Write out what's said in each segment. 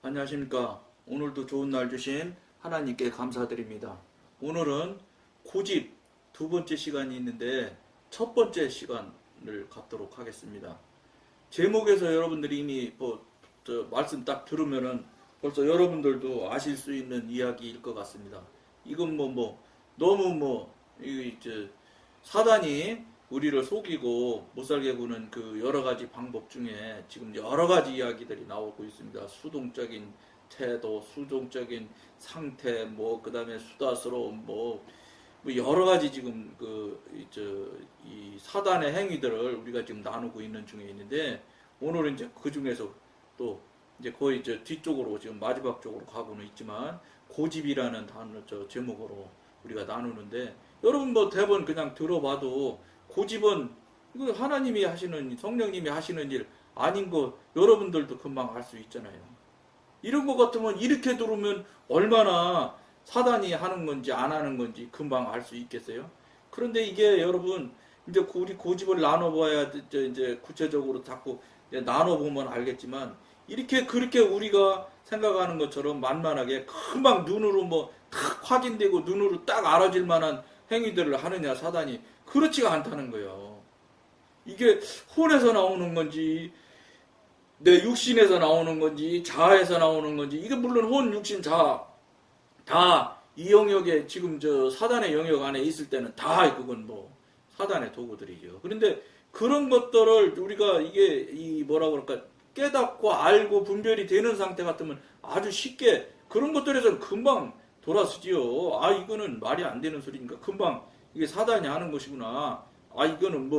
안녕하십니까. 오늘도 좋은 날 주신 하나님께 감사드립니다. 오늘은 고집 두 번째 시간이 있는데 첫 번째 시간을 갖도록 하겠습니다. 제목에서 여러분들이 이미 말씀 딱 들으면은 벌써 여러분들도 아실 수 있는 이야기일 것 같습니다. 이건 너무 사단이 우리를 속이고 못살게 구는 그 여러 가지 방법 중에 지금 여러 가지 이야기들이 나오고 있습니다. 수동적인 태도, 수동적인 상태, 그 다음에 수다스러움, 여러 가지 지금 이 사단의 행위들을 우리가 지금 나누고 있는 중에 있는데, 오늘은 이제 그 중에서 또 이제 거의 뒤쪽으로 지금 마지막 쪽으로 가고는 있지만, 고집이라는 단어 제목으로 우리가 나누는데, 여러분 대본 그냥 들어봐도 고집은 이거 하나님이 하시는, 성령님이 하시는 일 아닌 거 여러분들도 금방 알 수 있잖아요. 이런 것 같으면 이렇게 들으면 얼마나 사단이 하는 건지 안 하는 건지 금방 알 수 있겠어요? 그런데 이게 여러분 이제 우리 고집을 나눠봐야 이제 구체적으로 자꾸 나눠보면 알겠지만, 이렇게 그렇게 우리가 생각하는 것처럼 만만하게 금방 눈으로 탁 확인되고 눈으로 딱 알아질 만한 행위들을 하느냐 사단이, 그렇지가 않다는 거예요. 이게 혼에서 나오는 건지 내 육신에서 나오는 건지 자아에서 나오는 건지, 이게 물론 혼, 육신, 자아 다 이 영역에 지금 사단의 영역 안에 있을 때는 다 그건 사단의 도구들이죠. 그런데 그런 것들을 우리가 이게 뭐라고 그럴까, 깨닫고 알고 분별이 되는 상태 같으면 아주 쉽게 그런 것들에서는 금방 돌아서지요. 이거는 말이 안 되는 소리니까 금방 이게 사단이 하는 것이구나. 이거는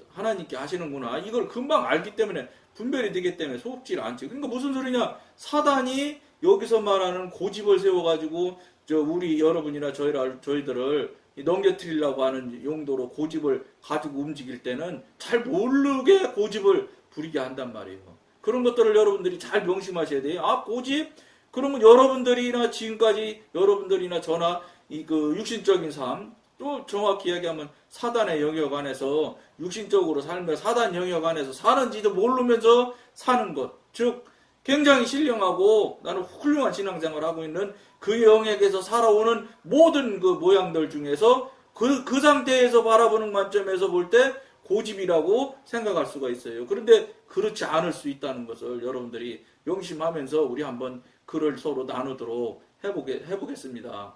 하나님께 하시는구나. 이걸 금방 알기 때문에 분별이 되기 때문에 속질 않지. 그러니까 무슨 소리냐? 사단이 여기서 말하는 고집을 세워가지고 우리 여러분이나 저희들을 넘겨뜨리려고 하는 용도로 고집을 가지고 움직일 때는 잘 모르게 고집을 부리게 한단 말이에요. 그런 것들을 여러분들이 잘 명심하셔야 돼요. 고집? 그러면 여러분들이나 지금까지 여러분들이나 저나 육신적인 삶, 또 정확히 이야기하면 사단의 영역 안에서 육신적으로 살며 사단 영역 안에서 사는지도 모르면서 사는 것, 즉 굉장히 신령하고 나는 훌륭한 신앙생활을 하고 있는 그 영역에서 살아오는 모든 그 모양들 중에서 그 상태에서 바라보는 관점에서 볼 때 고집이라고 생각할 수가 있어요. 그런데 그렇지 않을 수 있다는 것을 여러분들이 명심하면서 우리 한번 글을 서로 나누도록 해보겠습니다.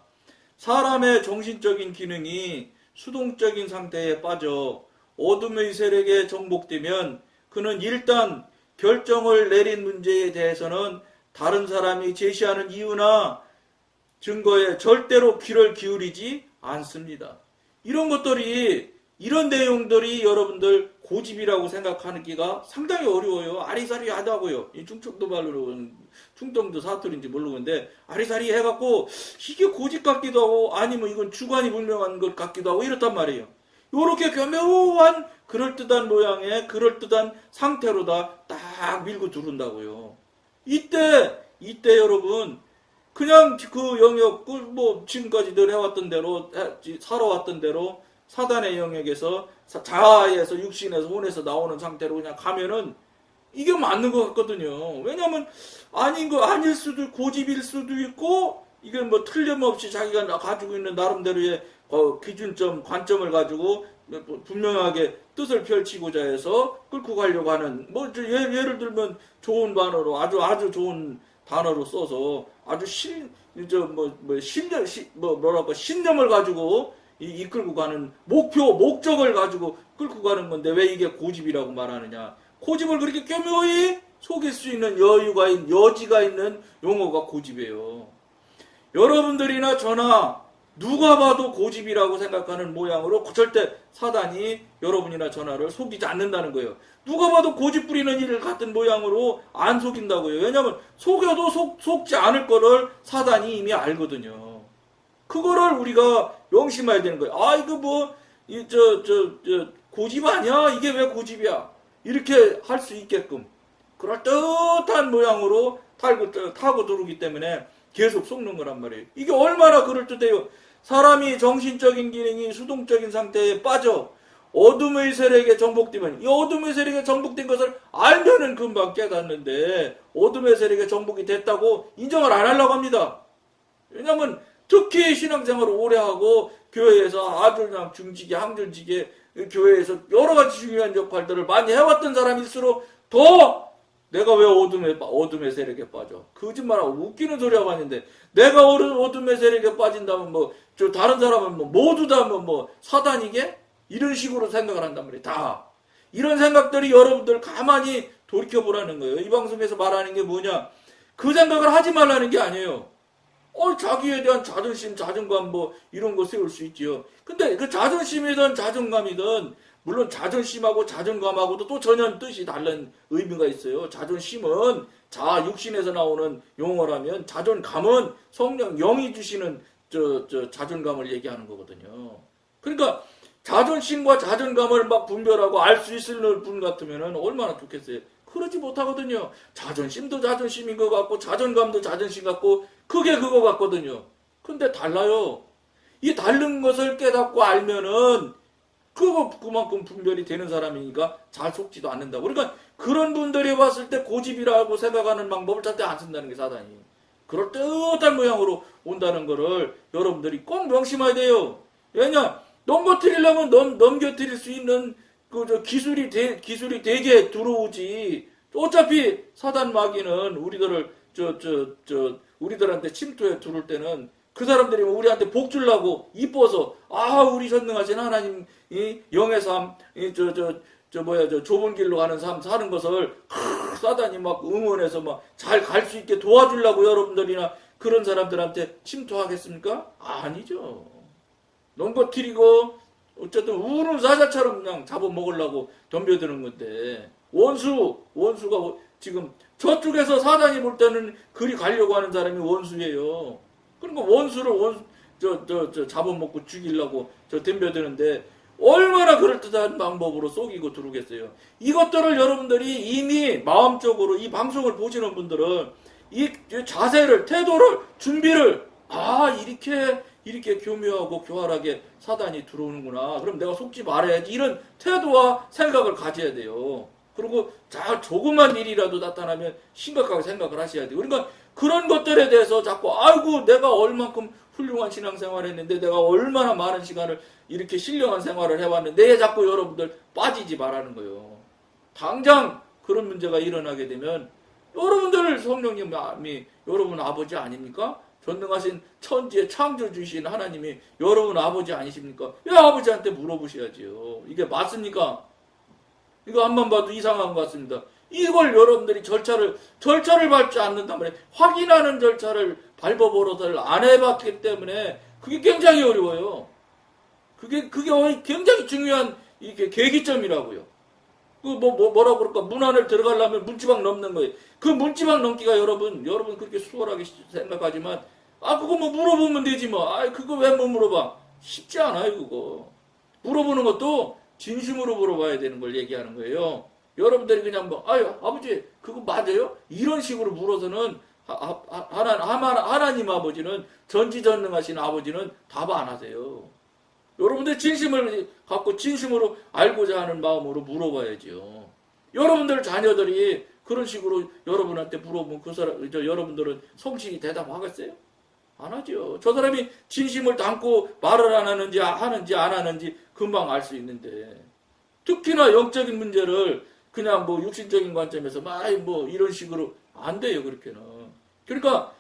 사람의 정신적인 기능이 수동적인 상태에 빠져 어둠의 세력에 정복되면 그는 일단 결정을 내린 문제에 대해서는 다른 사람이 제시하는 이유나 증거에 절대로 귀를 기울이지 않습니다. 이런 내용들이 여러분들 고집이라고 생각하기가 상당히 어려워요. 아리사리하다고요. 이 충청도 말로는 충청도 사투리인지 모르겠는데 아리사리 해갖고 이게 고집 같기도 하고 아니면 이건 주관이 분명한 것 같기도 하고 이렇단 말이에요. 요렇게 교묘한 그럴듯한 모양의 그럴듯한 상태로다 딱 밀고 두른다고요. 이때 여러분 그냥 그 영역 지금까지 늘 해왔던 대로 살아왔던 대로 사단의 영역에서 자아에서 육신에서 혼에서 나오는 상태로 그냥 가면은 이게 맞는 것 같거든요. 왜냐하면 아닐 수도 있고 고집일 수도 있고 이게 틀림없이 자기가 가지고 있는 나름대로의 기준점 관점을 가지고 분명하게 뜻을 펼치고자 해서 끌고 가려고 하는 예를 들면 좋은 단어로 아주 좋은 단어로 써서 아주 신념을 가지고 이끌고 가는 목적을 가지고 끌고 가는 건데 왜 이게 고집이라고 말하느냐? 고집을 그렇게 교묘히 속일 수 있는 여지가 있는 용어가 고집이에요. 여러분들이나 저나 누가 봐도 고집이라고 생각하는 모양으로 절대 사단이 여러분이나 저나를 속이지 않는다는 거예요. 누가 봐도 고집 부리는 일을 같은 모양으로 안 속인다고요. 왜냐하면 속여도 속지 않을 거를 사단이 이미 알거든요. 그거를 우리가 명심해야 되는 거예요. 이거 고집 아니야? 이게 왜 고집이야? 이렇게 할 수 있게끔 그럴듯한 모양으로 타고 들어오기 때문에 계속 속는 거란 말이에요. 이게 얼마나 그럴듯해요. 사람이 정신적인 기능이 수동적인 상태에 빠져 어둠의 세력에 정복되면 이 어둠의 세력에 정복된 것을 알면은 금방 깨닫는데 어둠의 세력에 정복이 됐다고 인정을 안 하려고 합니다. 왜냐하면 특히 신앙생활을 오래 하고 교회에서 아주 그냥 중직에 항절직에 교회에서 여러 가지 중요한 역할들을 많이 해왔던 사람일수록 더 내가 왜 어둠의 세력에 빠져? 거짓말하고 웃기는 소리 하고 왔는데 내가 어둠의 세력에 빠진다면 저 다른 사람은 모두 다 사단이게? 이런 식으로 생각을 한단 말이에요. 다. 이런 생각들이 여러분들 가만히 돌이켜보라는 거예요. 이 방송에서 말하는 게 뭐냐? 그 생각을 하지 말라는 게 아니에요. 자기에 대한 자존심, 자존감 이런 거 세울 수 있지요. 근데 그 자존심이든 자존감이든 물론 자존심하고 자존감하고도 또 전혀 뜻이 다른 의미가 있어요. 자존심은 육신에서 나오는 용어라면 자존감은 성령 영이 주시는 자존감을 얘기하는 거거든요. 그러니까 자존심과 자존감을 막 분별하고 알 수 있을 분 같으면 얼마나 좋겠어요. 그러지 못하거든요. 자존심도 자존심인 것 같고 자존감도 자존심 같고 그게 그거 같거든요. 근데 달라요. 이 다른 것을 깨닫고 알면은 그만큼 분별이 되는 사람이니까 잘 속지도 않는다고. 그러니까 그런 분들이 봤을 때 고집이라고 생각하는 방법을 절대 안 쓴다는 게 사단이. 그럴 뜻한 모양으로 온다는 거를 여러분들이 꼭 명심해야 돼요. 왜냐? 넘겨뜨리려면 넘겨뜨릴 수 있는 기술이 되게 들어오지. 어차피 사단 마귀는 우리들한테 침투해 들어올 때는 그 사람들이 우리한테 복 주려고 이뻐서 우리 전능하신 하나님이 영의 삶, 좁은 길로 가는 삶 사는 것을 사단이 막 응원해서 잘 갈 수 있게 도와주려고 여러분들이나 그런 사람들한테 침투하겠습니까? 아니죠. 넘겨뜨리고 어쨌든 우는 사자처럼 그냥 잡아먹으려고 덤벼드는 건데 원수가 지금 저쪽에서 사단이 볼 때는 그리 가려고 하는 사람이 원수예요. 그러니까 원수를 잡아먹고 죽이려고 덤벼드는데 얼마나 그럴듯한 방법으로 속이고 들어오겠어요. 이것들을 여러분들이 이미 마음적으로 이 방송을 보시는 분들은 이 자세를, 태도를, 준비를 이렇게 교묘하고 교활하게 사단이 들어오는구나. 그럼 내가 속지 말아야지. 이런 태도와 생각을 가져야 돼요. 그리고 조그만 일이라도 나타나면 심각하게 생각을 하셔야 돼요. 그러니까 그런 것들에 대해서 자꾸 내가 얼만큼 훌륭한 신앙생활을 했는데 내가 얼마나 많은 시간을 이렇게 신령한 생활을 해왔는데 자꾸 여러분들 빠지지 말라는 거예요. 당장 그런 문제가 일어나게 되면 여러분들 성령님이 여러분 아버지 아닙니까? 전능하신 천지의 창조주이신 하나님이 여러분 아버지 아니십니까? 왜 아버지한테 물어보셔야지요. 이게 맞습니까? 이거 한번 봐도 이상한 것 같습니다. 이걸 여러분들이 절차를 밟지 않는단 말이에요. 확인하는 절차를 밟아보러들 안 해봤기 때문에 그게 굉장히 어려워요. 그게 굉장히 중요한 이게 계기점이라고요. 뭐라고 그럴까? 문 안을 들어가려면 문지방 넘는 거예요. 그 문지방 넘기가 여러분 그렇게 수월하게 생각하지만 그거 물어보면 되지 그거 왜 못 물어봐? 쉽지 않아요, 그거. 물어보는 것도 진심으로 물어봐야 되는 걸 얘기하는 거예요. 여러분들이 그냥 아버지 그거 맞아요? 이런 식으로 물어서는 하나님 아버지는 전지전능하신 아버지는 답 안 하세요. 여러분들 진심을 갖고 진심으로 알고자 하는 마음으로 물어봐야지요. 여러분들 자녀들이 그런 식으로 여러분한테 물어보면 여러분들은 성실히 대답하겠어요? 안 하죠. 저 사람이 진심을 담고 말을 안 하는지 하는지 안 하는지 금방 알 수 있는데 특히나 영적인 문제를 그냥 육신적인 관점에서 이런 식으로 안 돼요. 그렇게는. 그러니까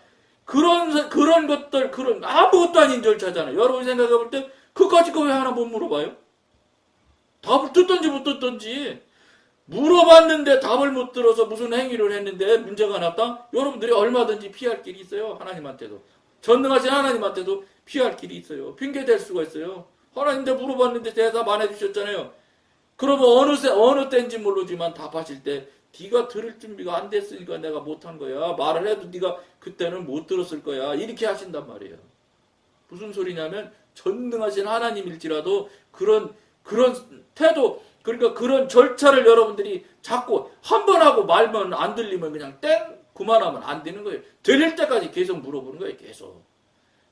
그런 것들 아무것도 아닌 절차잖아요. 여러분이 생각해 볼 때 그까짓 거 왜 하나 못 물어봐요? 답을 듣든지 못 듣든지 물어봤는데 답을 못 들어서 무슨 행위를 했는데 문제가 났다? 여러분들이 얼마든지 피할 길이 있어요. 하나님한테도. 전능하신 하나님한테도 피할 길이 있어요. 핑계댈 수가 있어요. 하나님한테 물어봤는데 대답 안 해주셨잖아요. 그러면 어느 때인지 모르지만 답하실 때 네가 들을 준비가 안 됐으니까 내가 못한 거야. 말을 해도 네가 그때는 못 들었을 거야. 이렇게 하신단 말이에요. 무슨 소리냐면 전능하신 하나님일지라도 그런 태도, 그러니까 그런 절차를 여러분들이 자꾸 한 번 하고 말면 안 들리면 그냥 땡 그만하면 안 되는 거예요. 들릴 때까지 계속 물어보는 거예요.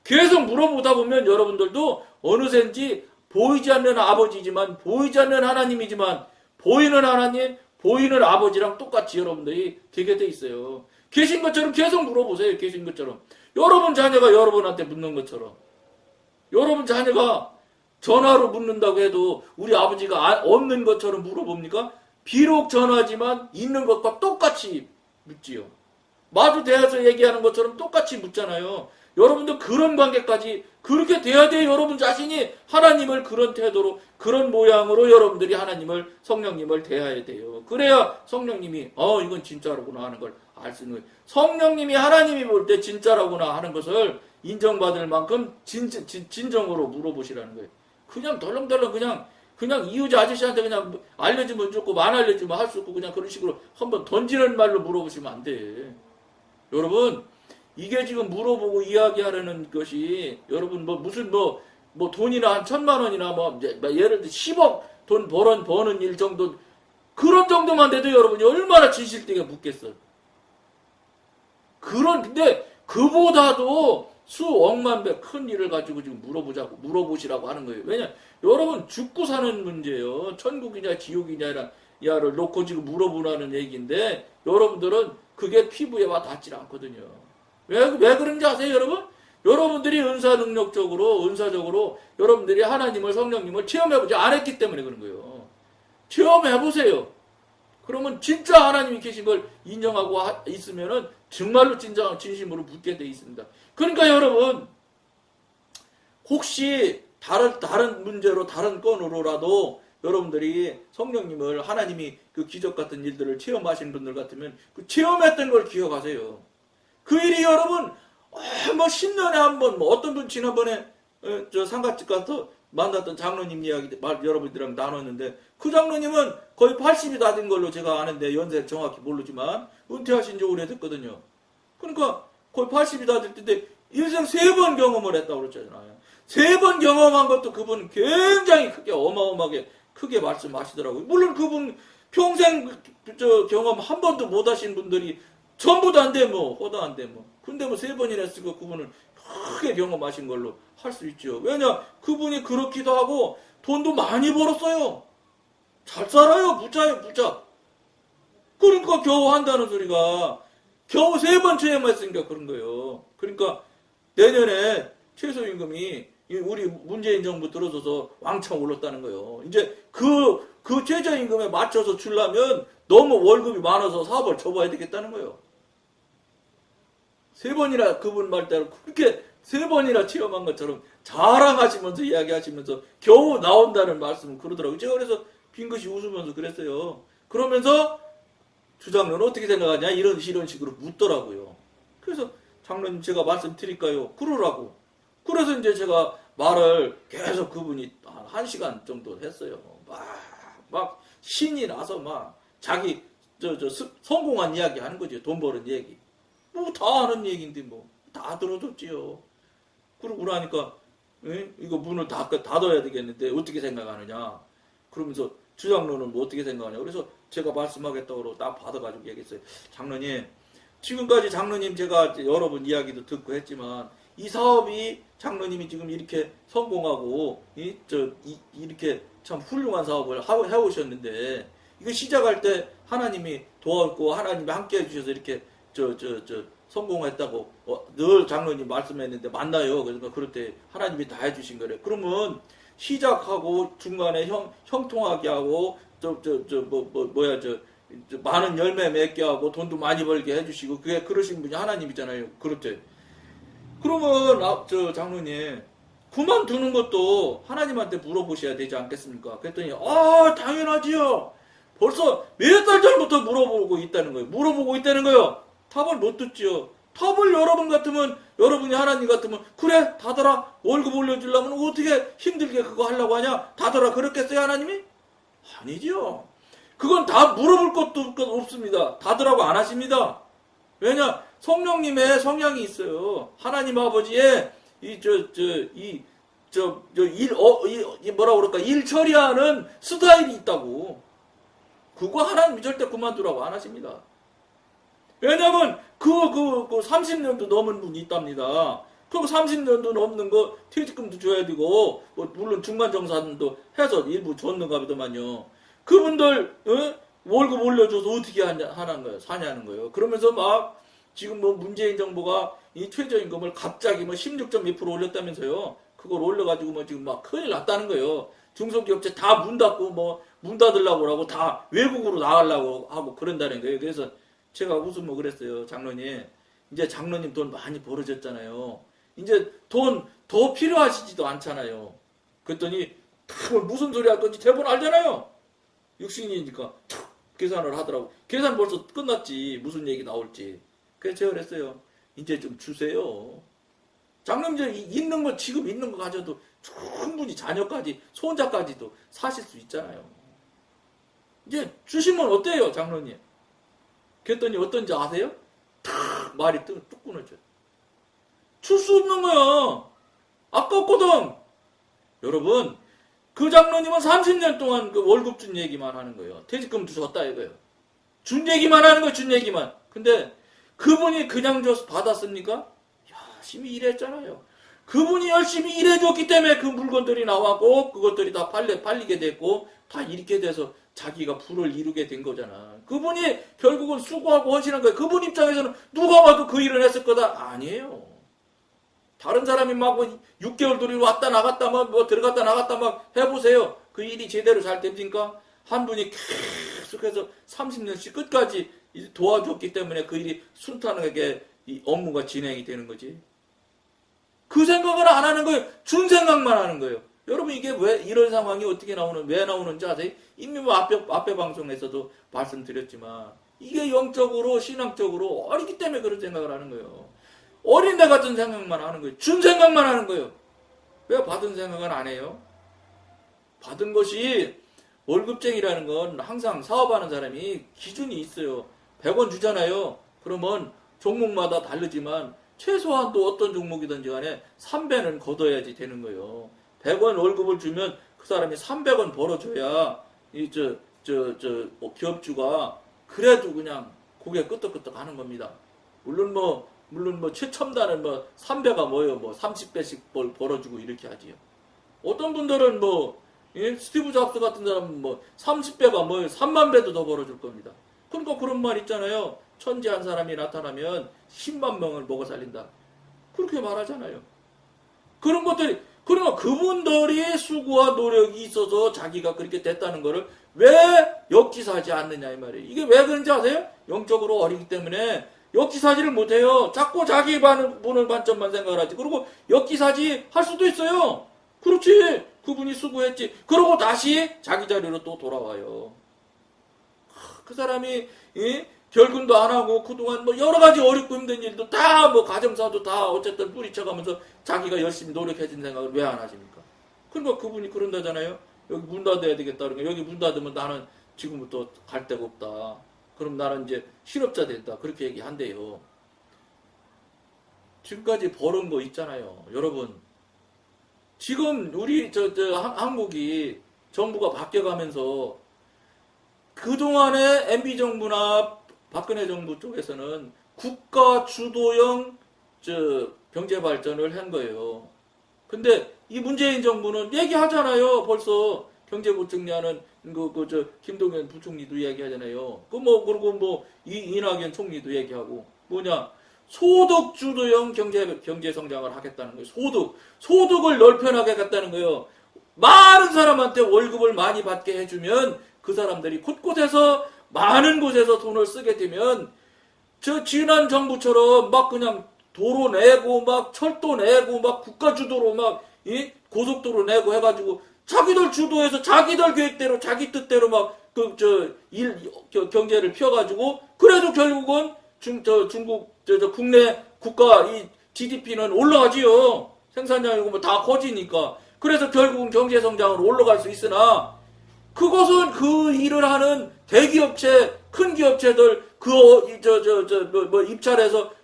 계속 물어보다 보면 여러분들도 어느샌지 보이지 않는 아버지지만, 보이지 않는 하나님이지만, 보이는 하나님, 보이는 아버지랑 똑같이 여러분들이 되게 돼 있어요. 계신 것처럼 계속 물어보세요. 계신 것처럼. 여러분 자녀가 여러분한테 묻는 것처럼. 여러분 자녀가 전화로 묻는다고 해도 우리 아버지가 없는 것처럼 물어봅니까? 비록 전화지만 있는 것과 똑같이 묻지요. 마주 대해서 얘기하는 것처럼 똑같이 묻잖아요. 여러분도 그런 관계까지 그렇게 돼야 돼요. 여러분 자신이 하나님을 그런 태도로, 그런 모양으로 여러분들이 하나님을, 성령님을 대해야 돼요. 그래야 성령님이 이건 진짜로구나 하는 걸 알 수 있는 거예요. 성령님이 하나님이 볼 때 진짜라구나 하는 것을 인정받을 만큼 진정으로 물어보시라는 거예요. 그냥 덜렁덜렁 그냥 이유자 아저씨한테 그냥 알려주면 좋고 안 알려주면 할 수 없고 그냥 그런 식으로 한번 던지는 말로 물어보시면 안 돼. 여러분, 이게 지금 물어보고 이야기하려는 것이 여러분 무슨 돈이나 한 1,000만 원이나 예를 들어 10억 돈 버는 일 정도, 그런 정도만 돼도 여러분이 얼마나 진실되게 묻겠어. 근데 그보다도 수억만 배 큰 일을 가지고 지금 물어보시라고 하는 거예요. 왜냐, 여러분 죽고 사는 문제예요. 천국이냐 지옥이냐를 놓고 지금 물어보라는 얘기인데, 여러분들은 그게 피부에 와 닿질 않거든요. 왜 그런지 아세요, 여러분? 여러분들이 은사적으로 여러분들이 하나님을, 성령님을 체험해보지 않았기 때문에 그런 거예요. 체험해보세요. 그러면 진짜 하나님이 계신 걸 인정하고 있으면은 정말로 진심으로 묻게 돼 있습니다. 그러니까 여러분, 혹시 다른 문제로, 다른 건으로라도 여러분들이 성령님을, 하나님이 그 기적 같은 일들을 체험하신 분들 같으면 그 체험했던 걸 기억하세요. 그 일이 여러분, 10년에 한 번, 어떤 분 지난번에 상가집 가서 만났던 장로님 이야기 여러분들이랑 나눴는데, 그 장로님은 거의 80이 다 된 걸로 제가 아는데, 연세를 정확히 모르지만 은퇴하신 지 오래됐거든요. 그러니까 거의 80이 다 될 텐데 일생 3번 경험을 했다고 그랬잖아요. 3번 경험한 것도 그분 굉장히 크게, 어마어마하게 크게 말씀하시더라고요. 물론 그분 평생 경험 한 번도 못 하신 분들이 전부 다 안 돼, 호도 안 돼, 근데 3번이나 했으니까 그분은 크게 경험하신 걸로 할 수 있죠. 왜냐, 그분이 그렇기도 하고 돈도 많이 벌었어요. 잘 살아요. 부자. 그러니까 겨우 한다는 소리가, 겨우 3번 체험했으니까 그런 거예요. 그러니까 내년에 최저임금이 우리 문재인 정부 들어서서 왕창 올랐다는 거예요. 이제 그 최저임금에 맞춰서 주려면 너무 월급이 많아서 사업을 접어야 되겠다는 거예요. 3번이나 그분 말대로 그렇게 3번이나 체험한 것처럼 자랑하시면서 이야기하시면서 겨우 나온다는 말씀을 그러더라고요. 제가 그래서 빙긋이 웃으면서 그랬어요. 그러면서 주장로는 어떻게 생각하냐 이런 식으로 묻더라고요. 그래서 장로님 제가 말씀드릴까요? 그러라고. 그래서 이제 제가 말을 계속 그분이 한 1시간 정도 했어요. 막 신이 나서 자기 성공한 이야기 하는 거죠. 돈 버는 얘기. 다 아는 얘기인데 다 들어줬지요. 그러고 나니까 이거 문을 닫아야 되겠는데 어떻게 생각하느냐. 그러면서 주장로는 어떻게 생각하냐. 그래서 제가 말씀하겠다고 딱 받아가지고 얘기했어요. 장로님, 지금까지 장로님 제가 여러 번 이야기도 듣고 했지만 이 사업이 장로님이 지금 이렇게 성공하고 이렇게 참 훌륭한 사업을 해오셨는데, 이거 시작할 때 하나님이 도와줬고 하나님이 함께 해주셔서 이렇게 성공했다고 늘 장로님 말씀했는데 맞나요? 그러니까 그럴 때 하나님이 다 해주신 거래. 그러면 시작하고 중간에 형통하게 하고 많은 열매 맺게 하고 돈도 많이 벌게 해주시고 그게 그러신 분이 하나님이잖아요. 그렇대. 그러면 장로님 그만두는 것도 하나님한테 물어보셔야 되지 않겠습니까? 그랬더니 당연하지요. 벌써 몇 달 전부터 물어보고 있다는 거예요. 답을 못 듣지요. 답을 여러분이 하나님 같으면 그래 닫아라, 월급 올려주려면 어떻게 힘들게 그거 하려고 하냐, 닫아라 그랬겠어요 하나님이? 아니지요. 그건 다 물어볼 것도 없습니다. 닫으라고 안 하십니다. 왜냐, 성령님의 성향이 있어요. 하나님 아버지의 일 처리하는 스타일이 있다고. 그거 하나님이 절대 그만두라고 안 하십니다. 왜냐면 30년도 넘은 분이 있답니다. 그리고 30년도 넘는 거 퇴직금도 줘야 되고, 뭐 물론 중간정산도 해서 일부 줬는가 보더만요. 그분들 월급 올려줘서 어떻게 하는 거예요? 사냐는 거예요. 그러면서 막 지금 뭐 문재인 정부가 이 최저임금을 갑자기 뭐 16점 몇 프로 올렸다면서요. 그걸 올려가지고 뭐 지금 막 큰일 났다는 거예요. 중소기업체 다 문 닫고 뭐 문 닫으려고 하고 다 외국으로 나가려고 하고 그런다는 거예요. 그래서 제가 웃으면 그랬어요. 장로님. 이제 장로님 돈 많이 벌어졌잖아요. 이제 돈 더 필요하시지도 않잖아요. 그랬더니 무슨 소리 할 건지 대본 알잖아요. 육신이니까 계산을 하더라고. 계산 벌써 끝났지. 무슨 얘기 나올지. 그래서 제가 그랬어요. 이제 좀 주세요. 장로님 이제 있는 거 지금 있는 거 가져도 충분히 자녀까지 손자까지도 사실 수 있잖아요. 이제 주시면 어때요, 장로님? 그랬더니 어떤지 아세요? 탁 말이 뚝 끊어져요. 줄 수 없는 거야. 아깝거든. 여러분, 그 장로님은 30년 동안 그 월급 준 얘기만 하는 거예요. 퇴직금도 줬다 이거예요. 준 얘기만 하는 거예요. 준 얘기만. 근데 그분이 그냥 줘서 받았습니까? 열심히 일했잖아요. 그분이 열심히 일해줬기 때문에 그 물건들이 나왔고 그것들이 다 팔리게 됐고 다 이렇게 돼서 자기가 부를 이루게 된 거잖아. 그분이 결국은 수고하고 헌신한 거예요. 그분 입장에서는 누가 봐도 그 일을 했을 거다. 아니에요. 다른 사람이 막 6개월 돌이 왔다 나갔다 뭐 들어갔다 나갔다 막 해보세요. 그 일이 제대로 잘 됩니까? 한 분이 계속해서 30년씩 끝까지 도와줬기 때문에 그 일이 순탄하게 이 업무가 진행이 되는 거지. 그 생각을 안 하는 거예요. 준 생각만 하는 거예요. 여러분 이게 왜 이런 상황이 어떻게 왜 나오는지 아세요? 이미 뭐 앞에 방송에서도 말씀드렸지만 이게 영적으로 신앙적으로 어리기 때문에 그런 생각을 하는 거예요. 어린애 같은 생각만 하는 거예요. 준 생각만 하는 거예요. 왜 받은 생각은 안 해요? 받은 것이 월급쟁이라는 건 항상 사업하는 사람이 기준이 있어요. 100원 주잖아요. 그러면 종목마다 다르지만 최소한 또 어떤 종목이든지 간에 3배는 걷어야지 되는 거예요. 100원 월급을 주면 그 사람이 300원 벌어줘야 기업주가 그래도 그냥 고개 끄덕끄덕 하는 겁니다. 물론 최첨단은 3배가 뭐예요? 30배씩 벌어주고 이렇게 하지요. 어떤 분들은 스티브 잡스 같은 사람은 30배가 뭐예요? 3만 배도 더 벌어줄 겁니다. 그러니까 그런 말 있잖아요. 천재 한 사람이 나타나면 10만 명을 먹어 살린다. 그렇게 말하잖아요. 그런 것들이, 그러니까 그분들이 수고와 노력이 있어서 자기가 그렇게 됐다는 거를 왜 역지사지 않느냐 이 말이에요. 이게 왜 그런지 아세요? 영적으로 어리기 때문에 역지사지를 못해요. 자꾸 자기 보는 관점만 생각을 하지. 그리고 역지사지 할 수도 있어요. 그렇지. 그분이 수고했지. 그러고 다시 자기 자리로 또 돌아와요. 그 사람이 결근도 안 하고 그동안 여러 가지 어렵고 힘든 일도 다 가정사도 다 어쨌든 뿌리쳐가면서 자기가 열심히 노력해준 생각을 왜 안 하십니까? 그러니까 그분이 그런다잖아요. 여기 문 닫아야 되겠다. 그러니까 여기 문 닫으면 나는 지금부터 갈 데가 없다. 그럼 나는 이제 실업자 된다. 그렇게 얘기한대요. 지금까지 벌은 거 있잖아요. 여러분. 지금 우리 한국이 정부가 바뀌어가면서 그동안에 MB정부나 박근혜 정부 쪽에서는 국가 주도형 경제 발전을 한 거예요. 근데 이 문재인 정부는 얘기하잖아요. 벌써 경제부총리하는 김동연 부총리도 얘기하잖아요. 그리고 이낙연 총리도 얘기하고 소득 주도형 경제 성장을 하겠다는 거예요. 소득을 넓혀나게 하겠다는 거예요. 많은 사람한테 월급을 많이 받게 해주면 그 사람들이 곳곳에서 많은 곳에서 돈을 쓰게 되면 지난 정부처럼 그냥 도로 내고 철도 내고 국가 주도로 고속도로 내고 해가지고 자기들 주도해서 자기들 계획대로 자기 뜻대로 경제를 펴가지고 그래도 결국은 중국 국내 국가 이 GDP는 올라가지요. 생산량이고 다 커지니까. 그래서 결국은 경제 성장으로 올라갈 수 있으나 그것은 그 일을 하는 대기업체, 큰 기업체들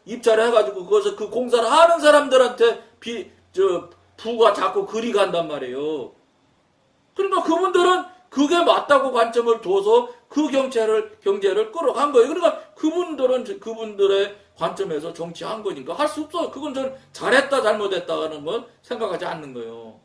입찰해가지고 그것을 그 공사를 하는 사람들한테 부가 자꾸 그리 간단 말이에요. 그러니까 그분들은 그게 맞다고 관점을 둬서 그 경제를 끌어간 거예요. 그러니까 그분들은 그분들의 관점에서 정치한 거니까 할 수 없어. 그건 저는 잘했다 잘못했다는 건 생각하지 않는 거예요.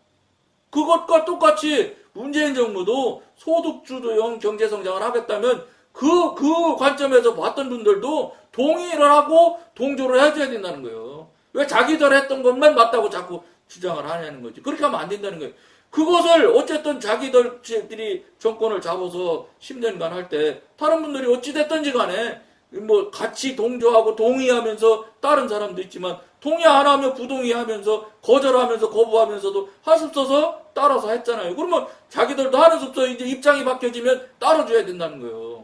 그것과 똑같이 문재인 정부도 소득주도형 경제성장을 하겠다면 그 관점에서 봤던 분들도 동의를 하고 동조를 해줘야 된다는 거예요. 왜 자기들 했던 것만 맞다고 자꾸 주장을 하냐는 거지. 그렇게 하면 안 된다는 거예요. 그것을 어쨌든 자기들이 정권을 잡아서 10년간 할 때 다른 분들이 어찌됐든지 간에 뭐 같이 동조하고 동의하면서 다른 사람도 있지만 동의 안 하며 부동의하면서 거절하면서 거부하면서도 할 수 없어서 따라서 했잖아요. 그러면 자기들도 하는 수 없어. 이제 입장이 바뀌어지면 따라줘야 된다는 거예요.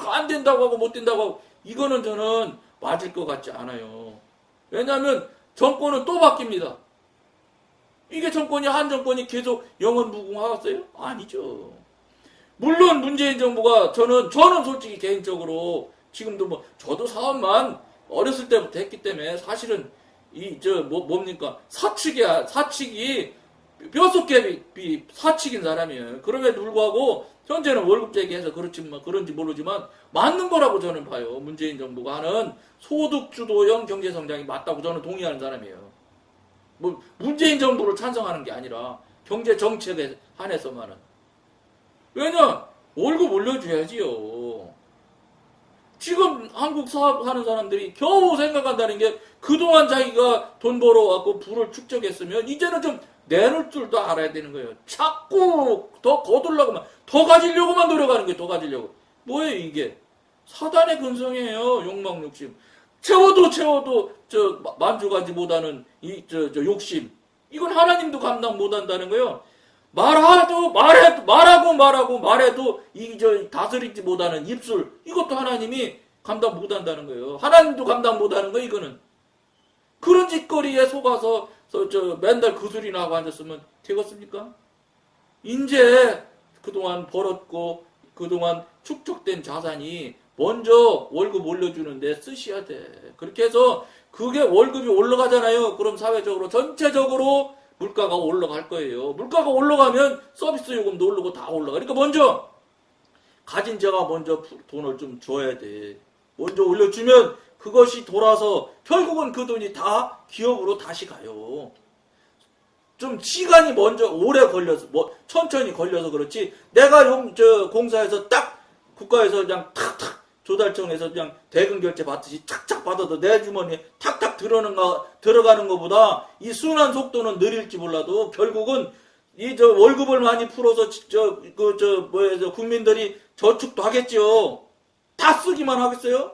안 된다고 하고 못 된다고 하고 이거는 저는 맞을 것 같지 않아요. 왜냐하면 정권은 또 바뀝니다. 이게 한 정권이 계속 영원무궁하겠어요? 아니죠. 물론 문재인 정부가 저는 솔직히 개인적으로 지금도 뭐 저도 사업만 어렸을 때부터 했기 때문에 사실은 뭡니까 사측이 뼛속캡이 사측인 사람이에요. 그럼에도 불구하고 현재는 월급 제기해서 그런지 모르지만 맞는 거라고 저는 봐요. 문재인 정부가 하는 소득주도형 경제성장이 맞다고 저는 동의하는 사람이에요. 뭐 문재인 정부를 찬성하는 게 아니라 경제 정책에 한해서만은. 왜냐? 월급 올려줘야지요. 지금 한국 사업하는 사람들이 겨우 생각한다는 게 그동안 자기가 돈 벌어갖고 부를 축적했으면 이제는 좀 내놓을 줄도 알아야 되는 거예요. 자꾸 더 거둘려고만 더 가지려고만 노력하는 거예요. 더 가지려고. 뭐예요 이게? 사단의 근성이에요. 욕망 욕심. 채워도 만족하지 못하는 욕심. 이건 하나님도 감당 못한다는 거예요. 말해도 다스리지 못하는 입술. 이것도 하나님이 감당 못한다는 거예요. 하나님도 감당 못하는 거 이거는. 그런 짓거리에 속아서 맨날 그 소리나 하고 앉았으면 되겠습니까? 이제 그동안 벌었고 그동안 축적된 자산이 먼저 월급 올려주는데 쓰셔야 돼. 그렇게 해서 그게 월급이 올라가잖아요. 그럼 사회적으로 전체적으로 물가가 올라갈 거예요. 물가가 올라가면 서비스 요금도 오르고 다 올라가. 그러니까 먼저 가진 자가 먼저 돈을 좀 줘야 돼. 먼저 올려주면 그것이 돌아서 결국은 그 돈이 다 기업으로 다시 가요. 좀 시간이 먼저 오래 걸려서 천천히 걸려서 그렇지. 내가 공사에서 딱 국가에서 그냥 탁탁 조달청에서 그냥 대금 결제 받듯이 탁탁 받아도 내 주머니에 탁탁 들어가는 것보다 이 순환 속도는 느릴지 몰라도 결국은 월급을 많이 풀어서 국민들이 저축도 하겠죠. 다 쓰기만 하겠어요?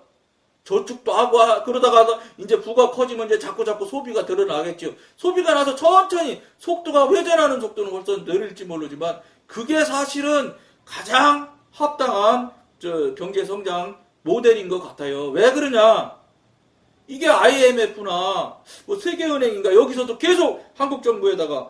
저축도 하고 그러다가 이제 부가 커지면 이제 자꾸 소비가 드러나겠죠. 소비가 나서 천천히 속도가 회전하는 속도는 벌써 느릴지 모르지만 그게 사실은 가장 합당한 경제 성장 모델인 것 같아요. 왜 그러냐? 이게 IMF나 세계은행인가 여기서도 계속 한국 정부에다가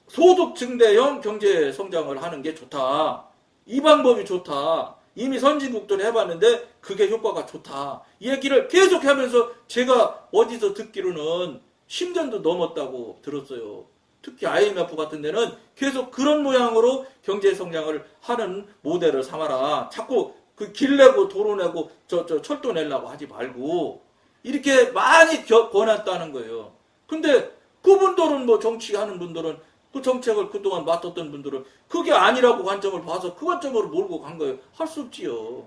소득 증대형 경제 성장을 하는 게 좋다. 이 방법이 좋다. 이미 선진국들이 해봤는데 그게 효과가 좋다. 이 얘기를 계속 하면서 제가 어디서 듣기로는 10년도 넘었다고 들었어요. 특히 IMF 같은 데는 계속 그런 모양으로 경제 성장을 하는 모델을 삼아라. 자꾸 그 길 내고 도로 내고 철도 내려고 하지 말고 이렇게 많이 권했다는 거예요. 근데 그분들은 정치하는 분들은 그 정책을 그동안 맡았던 분들은 그게 아니라고 관점을 봐서 그 관점으로 몰고 간 거예요. 할 수 없지요.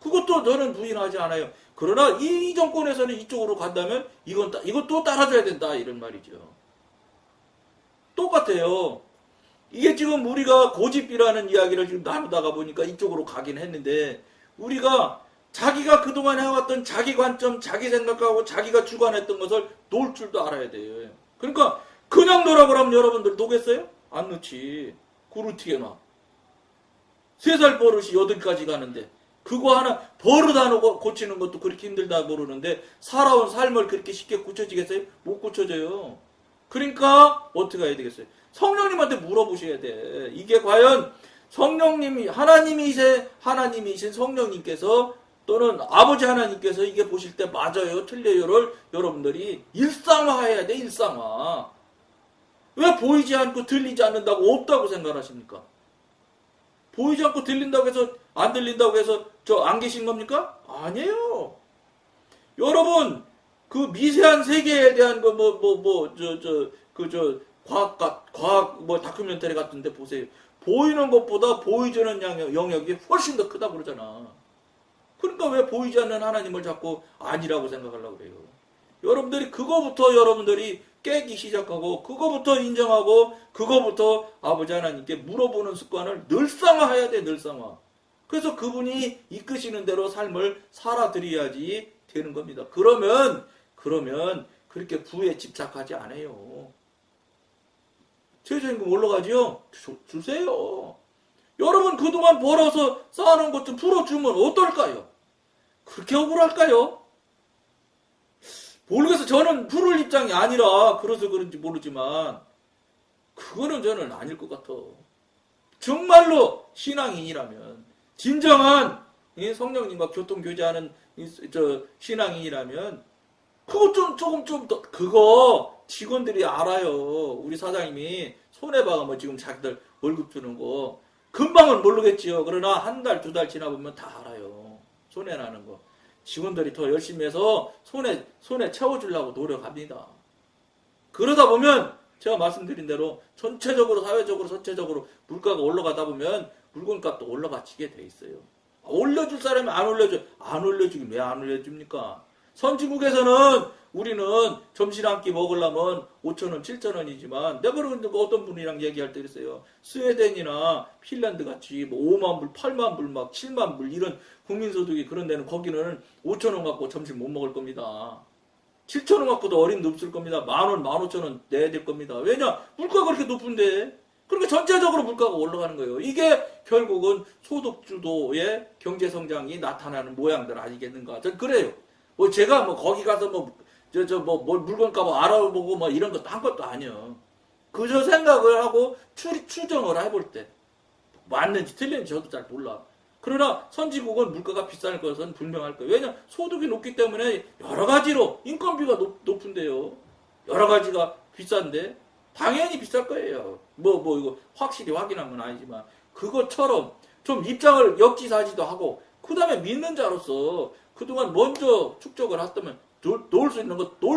그것도 저는 부인하지 않아요. 그러나 이 정권에서는 이쪽으로 간다면 이것도 따라줘야 된다 이런 말이죠. 똑같아요. 이게 지금 우리가 고집이라는 이야기를 지금 나누다가 보니까 이쪽으로 가긴 했는데 우리가 자기가 그동안 해왔던 자기 관점, 자기 생각하고 자기가 주관했던 것을 놓을 줄도 알아야 돼요. 그러니까 그냥 놓으라고 하면 여러분들 놓겠어요? 안 놓지. 구루티게 놔. 3살 버릇이 8가지 가는데 그거 하나 버릇 하나 고치는 것도 그렇게 힘들다 모르는데 살아온 삶을 그렇게 쉽게 고쳐지겠어요? 못 고쳐져요. 그러니까 어떻게 해야 되겠어요? 성령님한테 물어보셔야 돼. 이게 과연 성령님이 하나님이신 성령님께서 또는 아버지 하나님께서 이게 보실 때 맞아요, 틀려요를 여러분들이 일상화해야 돼. 일상화. 왜 보이지 않고 들리지 않는다고 없다고 생각하십니까? 보이지 않고 들린다고 해서 안 들린다고 해서 저 안 계신 겁니까? 아니에요. 여러분 그 미세한 세계에 대한 거 과학 뭐 다큐멘터리 같은데 보세요. 보이는 것보다 보이지 않는 영역이 훨씬 더 크다고 그러잖아. 그러니까 왜 보이지 않는 하나님을 자꾸 아니라고 생각하려고 그래요. 여러분들이 그거부터 여러분들이 깨기 시작하고 그거부터 인정하고 그거부터 아버지 하나님께 물어보는 습관을 늘상화해야 돼. 늘상화. 그래서 그분이 이끄시는 대로 삶을 살아드려야지 되는 겁니다. 그러면 그렇게 부에 집착하지 않아요. 최저임금 올라가지요? 주세요. 여러분 그동안 벌어서 쌓아놓은 것 좀 풀어주면 어떨까요? 그렇게 억울할까요? 모르겠어. 저는 풀을 입장이 아니라 그래서 그런지 모르지만 그거는 저는 아닐 것 같아. 정말로 신앙인이라면 진정한 성령님과 교통교제하는 신앙인이라면 그거 조금 더 그거 직원들이 알아요. 우리 사장님이 손해봐가 지금 자기들 월급 주는 거 금방은 모르겠지요. 그러나 한 달, 두 달 지나보면 다 알아요. 손해나는 거. 직원들이 더 열심히 해서 손에 채워주려고 노력합니다. 그러다 보면 제가 말씀드린 대로 전체적으로 사회적으로 전체적으로 물가가 올라가다 보면 물건값도 올라가지게 돼 있어요. 올려줄 사람이 안 올려주긴 왜 안 올려줍니까? 선진국에서는 우리는 점심 한 끼 먹으려면 5,000원, 7,000원이지만 내가 그런데 어떤 분이랑 얘기할 때 그랬어요. 스웨덴이나 핀란드 같이 5만 불, 8만 불, 막 7만 불 이런 국민소득이 그런 데는 거기는 5,000원 갖고 점심 못 먹을 겁니다. 7,000원 갖고도 어림도 없을 겁니다. 10,000원, 15,000원 내야 될 겁니다. 왜냐? 물가가 그렇게 높은데. 그러니까 전체적으로 물가가 올라가는 거예요. 이게 결국은 소득주도의 경제성장이 나타나는 모양들 아니겠는가. 전 그래요. 제가 거기 가서 물건값 알아보고 이런 것도 한 것도 아니요. 그저 생각을 하고 추정을 해볼 때 맞는지 틀린지 저도 잘 몰라. 그러나 선진국은 물가가 비쌀 것은 분명할 거예요. 왜냐 소득이 높기 때문에 여러 가지로 인건비가 높은데요. 여러 가지가 비싼데 당연히 비쌀 거예요. 이거 확실히 확인한 건 아니지만 그것처럼 좀 입장을 역지사지도 하고 그 다음에 믿는 자로서 그동안 먼저 축적을 했다면 놓을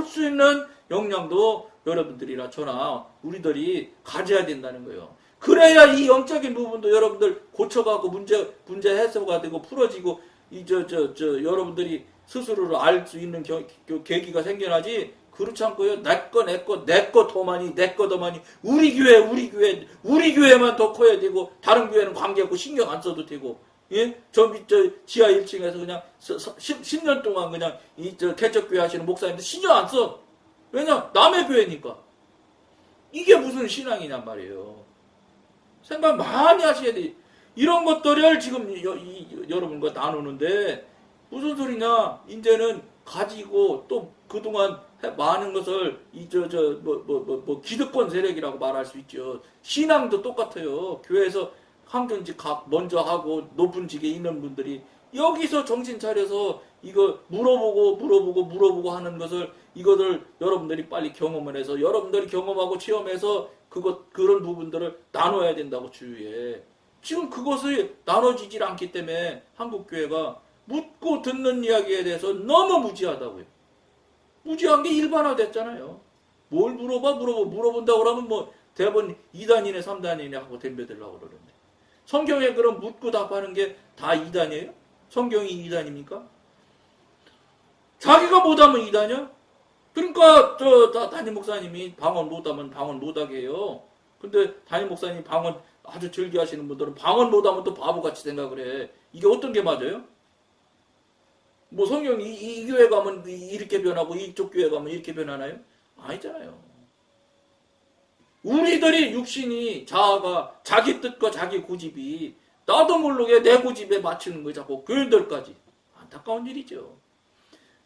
수 있는 역량도 여러분들이나 저나 우리들이 가져야 된다는 거예요. 그래야 이 영적인 부분도 여러분들 고쳐가고 문제 해소가 되고 풀어지고 여러분들이 스스로를 알 수 있는 계기가 생겨나지. 그렇지 않고요. 내 거 더 많이 우리 교회만 더 커야 되고 다른 교회는 관계없고 신경 안 써도 되고. 예? 저 지하 1층에서 그냥 10년 동안 그냥 개척교회 하시는 목사님들 신경 안 써. 왜냐? 남의 교회니까. 이게 무슨 신앙이냔 말이에요. 생각 많이 하셔야 돼. 이런 것들을 지금 여러분과 나누는데 무슨 소리냐? 이제는 가지고 또 그동안 많은 것을 기득권 세력이라고 말할 수 있죠. 신앙도 똑같아요. 교회에서 항전직 먼저 하고 높은 직에 있는 분들이 여기서 정신 차려서 이거 물어보고 하는 것을 이것을 여러분들이 빨리 경험을 해서 여러분들이 경험하고 체험해서 그런 부분들을 나눠야 된다고 주위에. 지금 그것이 나눠지질 않기 때문에 한국교회가 묻고 듣는 이야기에 대해서 너무 무지하다고요. 무지한 게 일반화됐잖아요. 뭘 물어본다고 그러면 대부분 2단이네 3단이네 하고 덤벼들라고 그러는데. 성경에 그럼 묻고 답하는 게 다 2단이에요? 성경이 2단입니까? 자기가 못하면 2단이야? 그러니까 담임 목사님이 방언 못하면 방언 못하게 해요. 근데 담임 목사님 방언 아주 즐겨하시는 분들은 방언 못하면 또 바보같이 생각을 해. 이게 어떤 게 맞아요? 성경이 이 교회 가면 이렇게 변하고 이쪽 교회 가면 이렇게 변하나요? 아니잖아요. 우리들이 육신이 자아가 자기 뜻과 자기 고집이 나도 모르게 내 고집에 맞추는 거 자꾸 교인들까지. 안타까운 일이죠.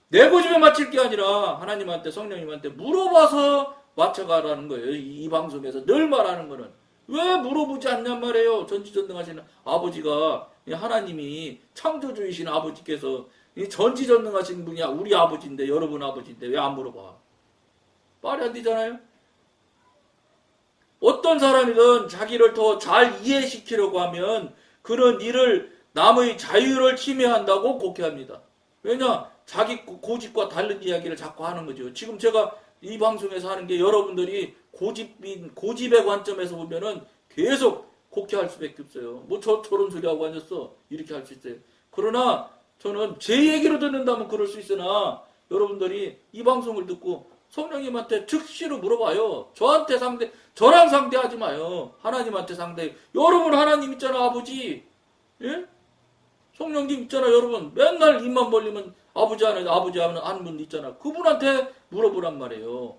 내 고집에 맞출 게 아니라 하나님한테 성령님한테 물어봐서 맞춰가라는 거예요. 이 방송에서 늘 말하는 거는. 왜 물어보지 않냔 말이에요. 전지전능하시는 아버지가 하나님이 창조주이신 아버지께서 전지전능하신 분이 우리 아버지인데 여러분 아버지인데 왜 안 물어봐? 말이 안 되잖아요. 어떤 사람이든 자기를 더 잘 이해시키려고 하면 그런 일을 남의 자유를 침해한다고 곡해합니다. 왜냐? 자기 고집과 다른 이야기를 자꾸 하는 거죠. 지금 제가 이 방송에서 하는 게 여러분들이 고집의 관점에서 보면은 계속 곡해할 수밖에 없어요. 뭐 저런 소리 하고 앉았어. 이렇게 할 수 있어요. 그러나 저는 제 얘기로 듣는다면 그럴 수 있으나 여러분들이 이 방송을 듣고 성령님한테 즉시로 물어봐요. 저랑 상대하지 마요. 하나님한테 상대. 여러분 하나님 있잖아, 아버지. 예? 성령님 있잖아, 여러분. 맨날 입만 벌리면 아버지 하는 분 있잖아. 그분한테 물어보란 말이에요.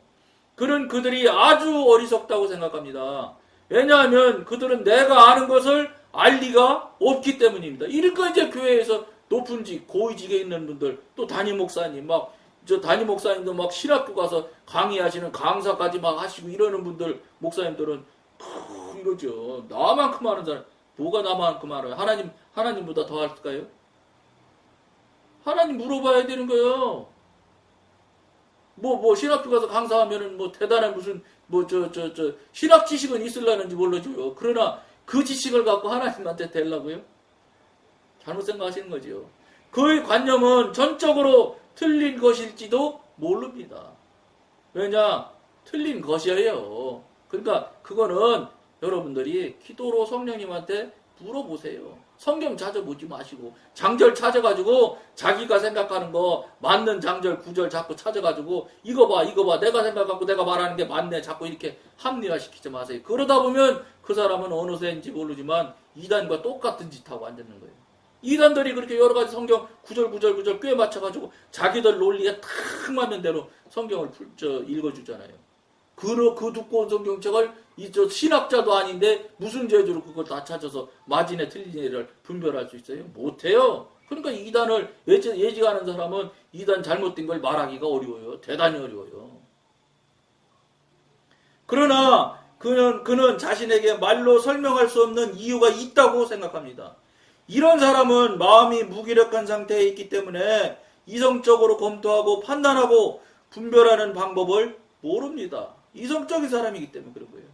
그들이 아주 어리석다고 생각합니다. 왜냐하면 그들은 내가 아는 것을 알 리가 없기 때문입니다. 이러니까 이제 교회에서 높은 직, 고위직에 있는 분들, 또 담임 목사님, 담임 목사님도 막 신학교 가서 강의하시는 강사까지 막 하시고 이러는 분들, 목사님들은, 이러죠. 나만큼 아는 사람, 뭐가 나만큼 알아요? 하나님보다 더 할까요? 하나님 물어봐야 되는 거예요. 신학교 가서 강사하면은 대단한 무슨, 신학 지식은 있으려는지 몰라줘요. 그러나 그 지식을 갖고 하나님한테 되려고요? 잘못 생각하시는 거죠. 그의 관념은 전적으로 틀린 것일지도 모릅니다. 왜냐? 틀린 것이에요. 그러니까 그거는 여러분들이 기도로 성령님한테 물어보세요. 성경 찾아보지 마시고 장절 찾아가지고 자기가 생각하는 거 맞는 장절 구절 자꾸 찾아가지고 이거 봐 내가 생각하고 내가 말하는 게 맞네 자꾸 이렇게 합리화시키지 마세요. 그러다 보면 그 사람은 어느 새인지 모르지만 이단과 똑같은 짓 하고 앉는 거예요. 이단들이 그렇게 여러 가지 성경 구절 꽤 맞춰가지고 자기들 논리에 탁 맞는 대로 성경을 읽어주잖아요. 그 두꺼운 성경책을 신학자도 아닌데 무슨 재주로 그걸 다 찾아서 맞이네 틀리네를 분별할 수 있어요? 못해요. 그러니까 이단을 예지하는 사람은 이단 잘못된 걸 말하기가 어려워요. 대단히 어려워요. 그러나 그는 자신에게 말로 설명할 수 없는 이유가 있다고 생각합니다. 이런 사람은 마음이 무기력한 상태에 있기 때문에 이성적으로 검토하고 판단하고 분별하는 방법을 모릅니다. 이성적인 사람이기 때문에 그런 거예요.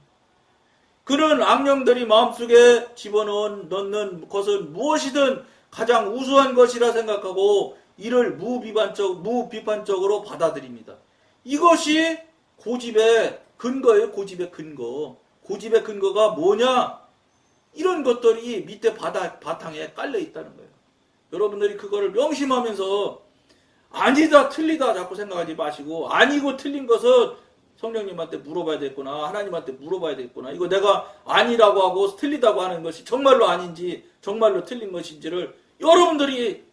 그는 악령들이 마음속에 집어넣는 것은 무엇이든 가장 우수한 것이라 생각하고 이를 무비판적으로 받아들입니다. 이것이 고집의 근거예요. 고집의 근거. 고집의 근거가 뭐냐? 이런 것들이 밑에 바탕에 깔려 있다는 거예요. 여러분들이 그거를 명심하면서 아니다 틀리다 자꾸 생각하지 마시고 아니고 틀린 것은 성령님한테 물어봐야 되겠구나. 하나님한테 물어봐야 되겠구나. 이거 내가 아니라고 하고 틀리다고 하는 것이 정말로 아닌지 정말로 틀린 것인지를 여러분들이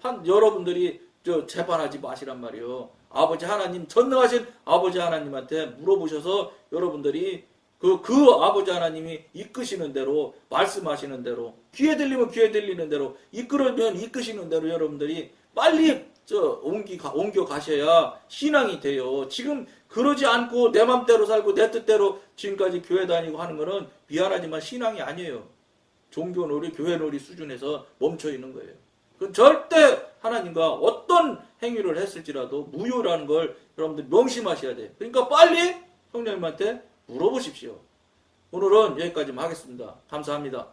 재판하지 마시란 말이에요. 아버지 하나님 전능하신 아버지 하나님한테 물어보셔서 여러분들이 그 아버지 하나님이 이끄시는 대로 말씀하시는 대로 귀에 들리면 귀에 들리는 대로 이끌으면 이끄시는 대로 여러분들이 빨리 옮겨 가셔야 신앙이 돼요. 지금 그러지 않고 내 맘대로 살고 내 뜻대로 지금까지 교회 다니고 하는 거는 미안하지만 신앙이 아니에요. 종교놀이, 교회놀이 수준에서 멈춰 있는 거예요. 그 절대 하나님과 어떤 행위를 했을지라도 무효라는 걸 여러분들 명심하셔야 돼요. 그러니까 빨리 성령님한테 물어보십시오. 오늘은 여기까지만 하겠습니다. 감사합니다.